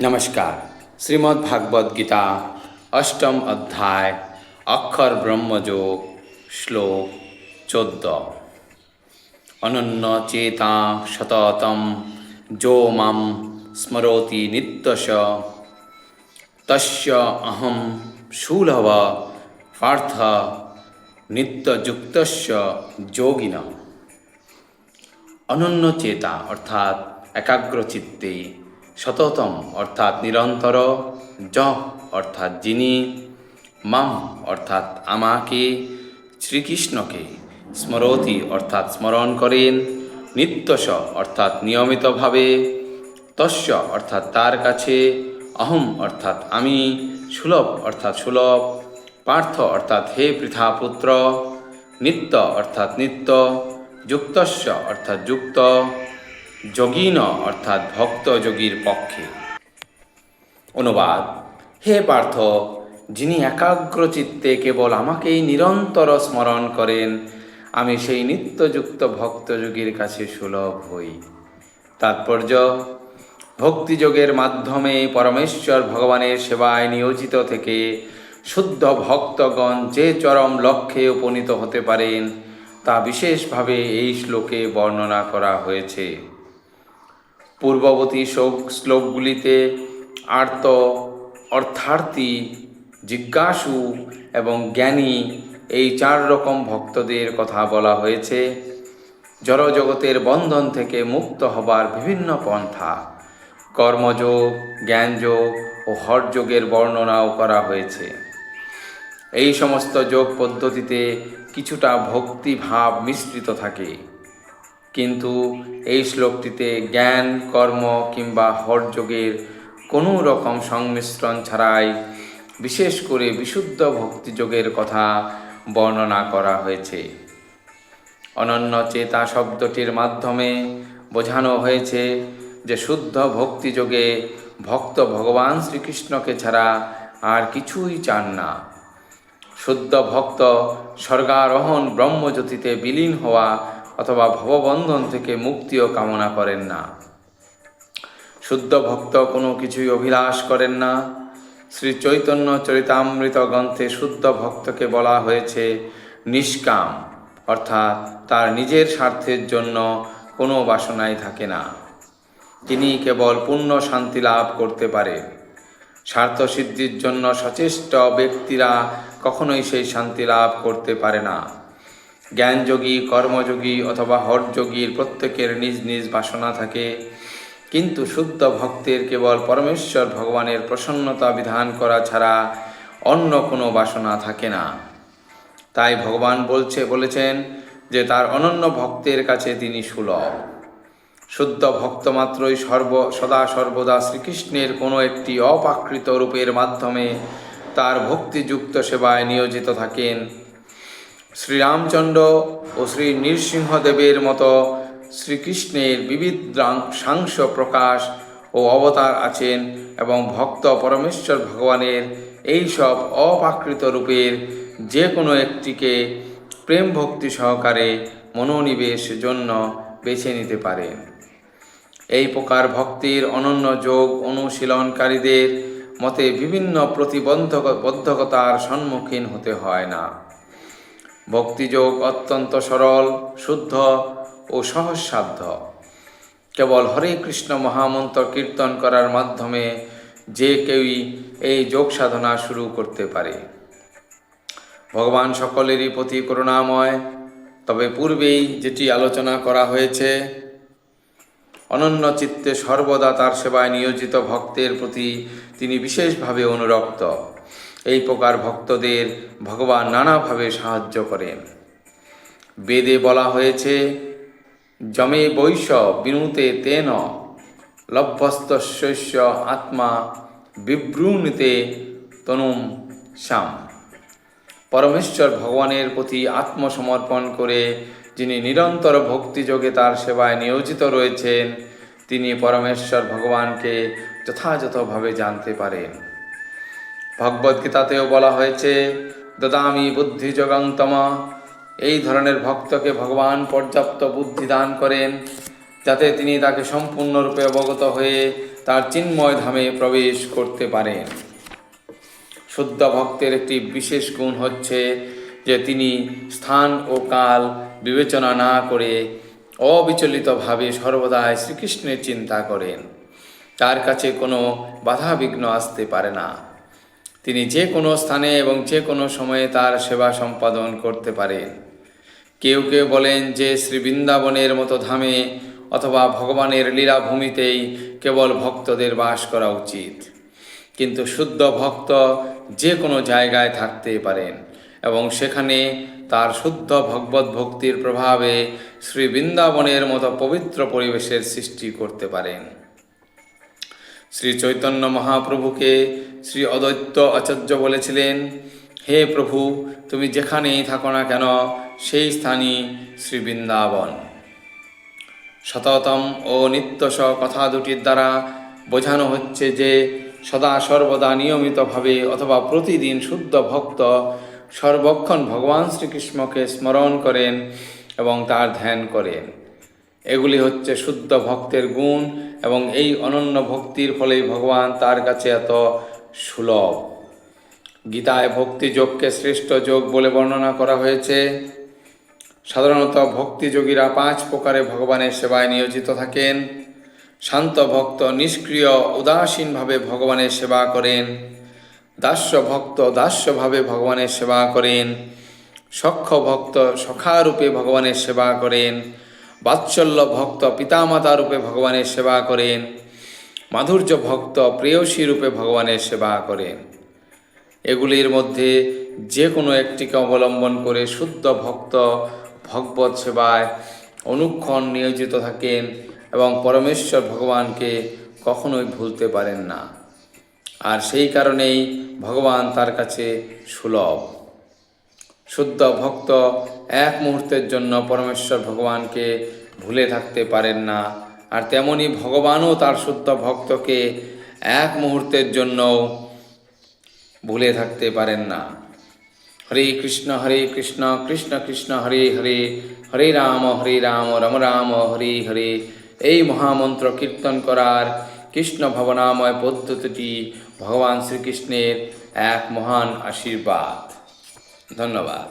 नमस्कार। श्रीमद् भागवत गीता अष्टम अध्याय अक्षर ब्रह्मयोग श्लोक 14। अनन्य चेता सततम जो मां स्मरोति नित्यश तस्य अहम शूलव पार्थ नित्ययुक्तस्य योगिना। অনন্য চেতা অর্থাৎ একাগ্র চিত্তে, সততম অর্থাৎ নিরন্তর, য অর্থাৎ যিনি, মাম অর্থাৎ আমাকে, শ্রীকৃষ্ণকে, স্মরতি অর্থাৎ স্মরণ করেন, নিত্যশ অর্থাৎ নিয়মিতভাবে, তস্য অর্থাৎ তার কাছে, অহম অর্থাৎ আমি, সুলভ অর্থাৎ সুলভ, পার্থ অর্থাৎ হে পৃথাপুত্র, নিত্য অর্থাৎ নিত্য, যুক্তস্য অর্থাৎ যুক্ত, যোগীন অর্থাৎ ভক্ত যোগীর পক্ষে। অনুবাদ: হে পার্থ, যিনি একাগ্র চিত্তে কেবল আমাকেই নিরন্তর স্মরণ করেন, আমি সেই নিত্যযুক্ত ভক্তযোগীর কাছে সুলভ হই। তাৎপর্য: ভক্তিযোগের মাধ্যমে পরমেশ্বর ভগবানের সেবায় নিয়োজিত থেকে শুদ্ধ ভক্তগণ যে চরম লক্ষ্যে উপনীত হতে পারেন তা বিশেষভাবে এই শ্লোকে বর্ণনা করা হয়েছে। পূর্ববর্তী শ্লোকগুলিতে আর্ত, অর্থার্থী, জিজ্ঞাসু এবং জ্ঞানী এই 4 রকম ভক্তদের কথা বলা হয়েছে। জড়জগতের বন্ধন থেকে মুক্ত হবার বিভিন্ন পন্থা, কর্মযোগ, জ্ঞানযোগ ও হঠযোগের বর্ণনাও করা হয়েছে। এই সমস্ত যোগ পদ্ধতিতে কিছুটা ভক্তিভাব মিশ্রিত থাকে, কিন্তু এই শ্লোকটিতে জ্ঞান, কর্ম কিংবা হঠযোগের কোনো রকম সংমিশ্রণ ছাড়াই বিশেষ করে বিশুদ্ধ ভক্তিযোগের কথা বর্ণনা করা হয়েছে। অনন্য চেতা শব্দটির মাধ্যমে বোঝানো হয়েছে যে শুদ্ধ ভক্তিযোগে ভক্ত ভগবান শ্রীকৃষ্ণকে ছাড়া আর কিছুই চান না। শুদ্ধ ভক্ত স্বর্গারোহণ, ব্রহ্মজ্যোতিতে বিলীন হওয়া অথবা ভববন্ধন থেকে মুক্তিও কামনা করেন না। শুদ্ধ ভক্ত কোনো কিছুই অভিলাষ করেন না। শ্রী চৈতন্য চরিতামৃত গ্রন্থে শুদ্ধ ভক্তকে বলা হয়েছে নিষ্কাম, অর্থাৎ তার নিজের স্বার্থের জন্য কোনো বাসনাই থাকে না। তিনি কেবল পূর্ণ শান্তি লাভ করতে পারেন। স্বার্থসিদ্ধির জন্য সচেষ্ট ব্যক্তিরা কখনোই সেই শান্তি লাভ করতে পারে না। জ্ঞানযোগী, কর্মযোগী অথবা হঠযোগীর প্রত্যেকের নিজ নিজ বাসনা থাকে, কিন্তু শুদ্ধ ভক্তের কেবল পরমেশ্বর ভগবানের প্রসন্নতা বিধান করা ছাড়া অন্য কোনো বাসনা থাকে না। তাই ভগবান বলেছেন যে তার অনন্য ভক্তের কাছে তিনি সুলভ। শুদ্ধ ভক্ত মাত্রই সদা সর্বদা শ্রীকৃষ্ণের কোনো একটি অপ্রাকৃত রূপের মাধ্যমে তার ভক্তিযুক্ত সেবায় নিয়োজিত থাকেন। শ্রীরামচন্দ্র ও শ্রী নৃসিংহদেবের মতো শ্রীকৃষ্ণের বিবিধ সাংস প্রকাশ ও অবতার আছেন এবং ভক্ত পরমেশ্বর ভগবানের এই সব অপ্রাকৃত রূপের যে কোনো একটিকে প্রেম ভক্তি সহকারে মনোনিবেশ জন্য বেছে নিতে পারেন। এই প্রকার ভক্তির অনন্য যোগ অনুশীলনকারীদের মতে বিভিন্ন প্রতিবন্ধকতার সম্মুখীন হতে হয় না। ভক্তিযোগ অত্যন্ত সরল, শুদ্ধ ও সহজসাধ্য। কেবল হরে কৃষ্ণ মহামন্ত্র কীর্তন করার মাধ্যমে যে কেউই এই যোগ সাধনা শুরু করতে পারে। ভগবান সকলেরই প্রতি করুণাময়। তবে পূর্বেই যেটি আলোচনা করা হয়েছে, অনন্য চিত্তে সর্বদা তার সেবায় নিয়োজিত ভক্তের প্রতি তিনি বিশেষভাবে অনুরক্ত। এই প্রকার ভক্তদের ভগবান নানাভাবে সাহায্য করেন। বেদে বলা হয়েছে, যমে বৈশ বিনুতে তেন লভ্যস্তস্য আত্মা বিব্রূণীতে তনুম শ্যাম। পরমেশ্বর ভগবানের প্রতি আত্মসমর্পণ করে যিনি নিরন্তর ভক্তিযোগে তার সেবায় নিয়োজিত রয়েছেন, তিনি পরমেশ্বর ভগবানকে যথাযথভাবে জানতে পারেন। ভগবদ্গীতাতেও বলা হয়েছে, দদামি বুদ্ধিযোগং তম। এই ধরনের ভক্তকে ভগবান পর্যাপ্ত বুদ্ধি দান করেন, যাতে তিনি তাকে সম্পূর্ণরূপে অবগত হয়ে তার চিন্ময় ধামে প্রবেশ করতে পারেন। শুদ্ধ ভক্তের একটি বিশেষ গুণ হচ্ছে যে তিনি স্থান ও কাল বিবেচনা না করে অবিচলিতভাবে সর্বদাই শ্রীকৃষ্ণের চিন্তা করেন। তার কাছে কোনো বাধা বিঘ্ন আসতে পারে না। তিনি যে কোনো স্থানে এবং যে কোনো সময়ে তার সেবা সম্পাদন করতে পারেন। কেউ কেউ বলেন যে শ্রী বৃন্দাবনের মতো ধামে অথবা ভগবানের লীলাভূমিতেই কেবল ভক্তদের বাস করা উচিত। কিন্তু শুদ্ধ ভক্ত যে কোনো জায়গায় থাকতে পারেন এবং সেখানে তার শুদ্ধ ভগবত ভক্তির প্রভাবে শ্রী বৃন্দাবনের মতো পবিত্র পরিবেশের সৃষ্টি করতে পারেন। শ্রী চৈতন্য মহাপ্রভুকে শ্রী অদ্বৈত আচার্য বলেছিলেন, হে প্রভু, তুমি যেখানেই থাকো না কেন সেই স্থানই শ্রী বৃন্দাবন। শততম ও নিত্যস কথা দুটির দ্বারা বোঝানো হচ্ছে যে সদা সর্বদা নিয়মিতভাবে অথবা প্রতিদিন শুদ্ধ ভক্ত সর্বক্ষণ ভগবান শ্রীকৃষ্ণকে স্মরণ করেন এবং তার ধ্যান করেন। এগুলি হচ্ছে শুদ্ধ ভক্তের গুণ এবং এই অনন্য ভক্তির ফলেই ভগবান তার কাছে এত সুলভ। গীতায় ভক্তিযোগকে শ্রেষ্ঠ যোগ বলে বর্ণনা করা হয়েছে। সাধারণত ভক্তিযোগীরা 5 প্রকারে ভগবানের সেবায় নিয়োজিত থাকেন। শান্ত ভক্ত নিষ্ক্রিয় উদাসীনভাবে ভগবানের সেবা করেন। দাস্য ভক্ত দাস্যভাবে ভগবানের সেবা করেন। সখ্য ভক্ত সখারূপে ভগবানের সেবা করেন। বাৎসল্য ভক্ত পিতামাতা রূপে ভগবানের সেবা করেন। মাধুর্য ভক্ত প্রেয়সী রূপে ভগবানের সেবা করেন। এগুলির মধ্যে যে কোনো একটিকে অবলম্বন করে শুদ্ধ ভক্ত ভগবত সেবায় অনুক্ষণ নিয়োজিত থাকেন এবং পরমেশ্বর ভগবানকে কখনোই ভুলতে পারেন না। আর সেই কারণেই ভগবান তার কাছে সুলভ। শুদ্ধ ভক্ত এক মুহূর্তের জন্য পরমেশ্বর ভগবানকে ভুলে থাকতে পারেন না, আর তেমনি ভগবানও তার শুদ্ধ ভক্তকে এক মুহূর্তের জন্য ভুলে থাকতে পারেন না। হরে কৃষ্ণ কৃষ্ণ কৃষ্ণ হরে হরে, হরে রাম রাম রাম হরে হরে। এই মহামন্ত্র কীর্তন করার কৃষ্ণ ভবনাময় পদ্ধতিটি ভগবান শ্রীকৃষ্ণের এক মহান আশীর্বাদ। ধন্যবাদ।